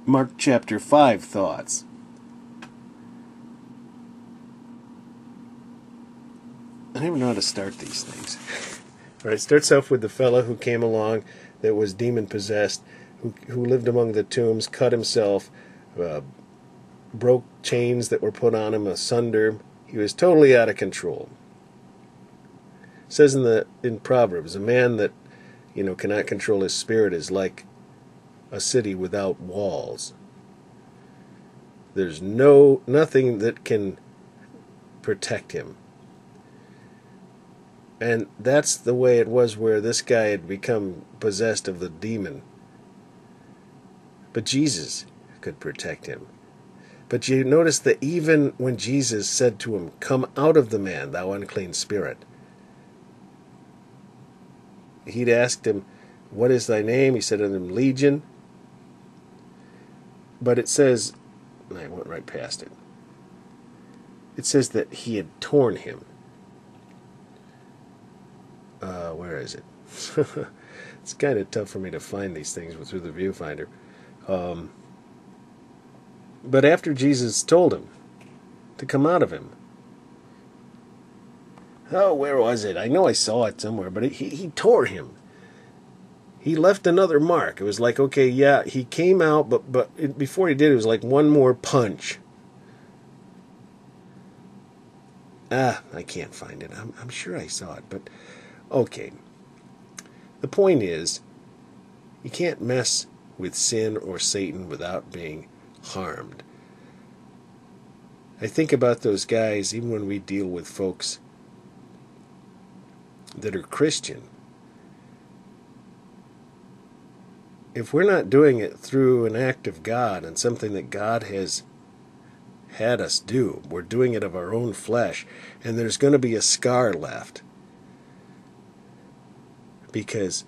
Mark chapter 5 thoughts. I don't even know how to start these things. All right, it starts off with the fellow who came along that was demon-possessed, who lived among the tombs, cut himself, broke chains that were put on him asunder. He was totally out of control. It says in Proverbs, a man that cannot control his spirit is like a city without walls. There's nothing that can protect him. And that's the way it was where this guy had become possessed of the demon. But Jesus could protect him. But you notice that even when Jesus said to him, "Come out of the man, thou unclean spirit," he'd asked him, "What is thy name?" He said unto him, "Legion." But it says, and I went right past it, it says that he had torn him. Where is it? It's kind of tough for me to find these things through the viewfinder. But after Jesus told him to come out of him, where was it? I know I saw it somewhere, but he tore him. He left another mark. It was like, okay, yeah, he came out, but before he did, it was like one more punch. I can't find it. I'm sure I saw it, but okay. The point is, you can't mess with sin or Satan without being harmed. I think about those guys, even when we deal with folks that are Christian. If we're not doing it through an act of God and something that God has had us do, we're doing it of our own flesh, and there's going to be a scar left. Because,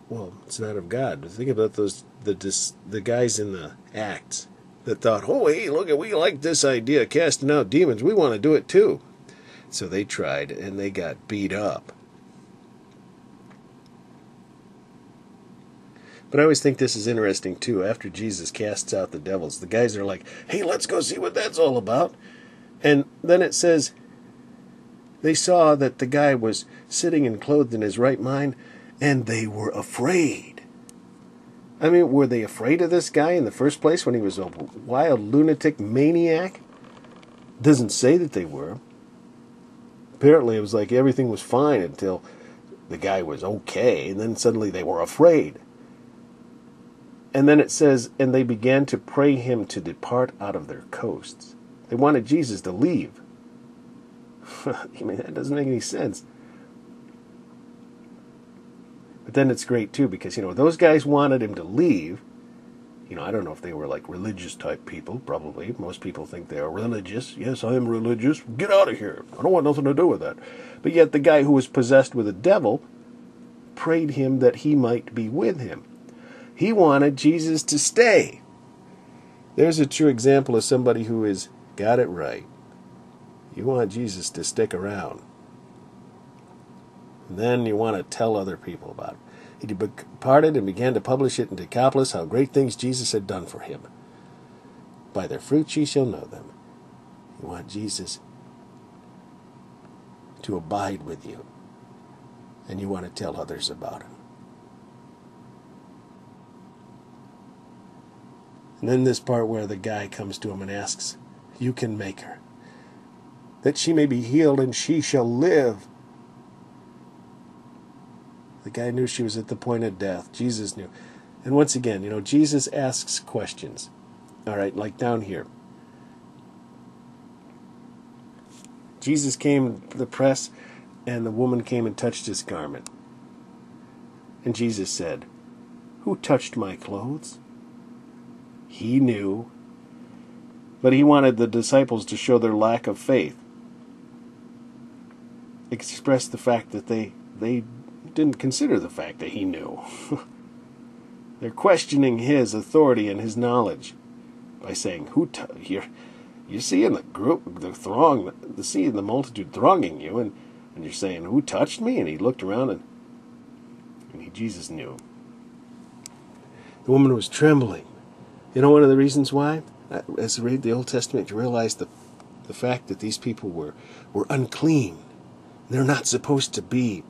well, it's not of God. Think about the guys in the Acts that thought, "Oh, hey, look, we like this idea, casting out demons. We want to do it too." So they tried, and they got beat up. But I always think this is interesting, too. After Jesus casts out the devils, the guys are like, "Hey, let's go see what that's all about." And then it says, they saw that the guy was sitting and clothed in his right mind, and they were afraid. I mean, were they afraid of this guy in the first place when he was a wild lunatic maniac? Doesn't say that they were. Apparently it was like everything was fine until the guy was okay, and then suddenly they were afraid. And then it says, and they began to pray him to depart out of their coasts. They wanted Jesus to leave. I mean, that doesn't make any sense. But then it's great, too, because, those guys wanted him to leave. I don't know if they were like religious type people, probably. Most people think they are religious. Yes, I am religious. Get out of here. I don't want nothing to do with that. But yet the guy who was possessed with a devil prayed him that he might be with him. He wanted Jesus to stay. There's a true example of somebody who has got it right. You want Jesus to stick around. And then you want to tell other people about it. He departed and began to publish it in Decapolis how great things Jesus had done for him. By their fruits ye shall know them. You want Jesus to abide with you. And you want to tell others about him. And then this part where the guy comes to him and asks, "You can make her, that she may be healed and she shall live." The guy knew she was at the point of death. Jesus knew. And once again, Jesus asks questions. All right, like down here. Jesus came to the press, and the woman came and touched his garment. And Jesus said, "Who touched my clothes?" He knew. But he wanted the disciples to show their lack of faith. Express the fact that they didn't consider the fact that he knew. They're questioning his authority and his knowledge by saying, you're seeing the group, the throng, seeing the multitude thronging you, and you're saying, "Who touched me?" And he looked around, and Jesus knew. The woman was trembling. You know one of the reasons why? As you read the Old Testament, you realize the fact that these people were unclean. They're not supposed to be,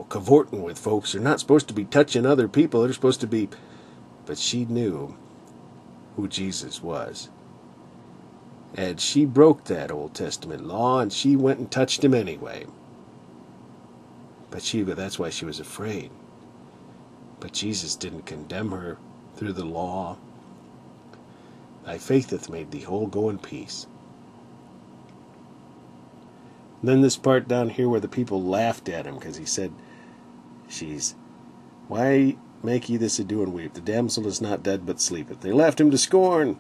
cavorting with folks. They're not supposed to be touching other people. They're supposed to be... But she knew who Jesus was. And she broke that Old Testament law, and she went and touched him anyway. But that's why she was afraid. But Jesus didn't condemn her through the law. Thy faith hath made thee whole, go in peace. And then this part down here where the people laughed at him because he said, why make ye this ado and weep? The damsel is not dead but sleepeth. They laughed him to scorn.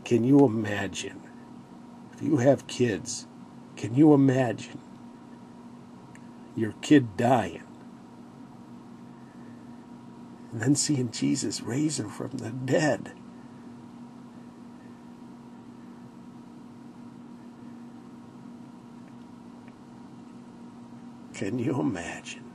Can you imagine? If you have kids, can you imagine your kid dying and then seeing Jesus raise her from the dead? Can you imagine?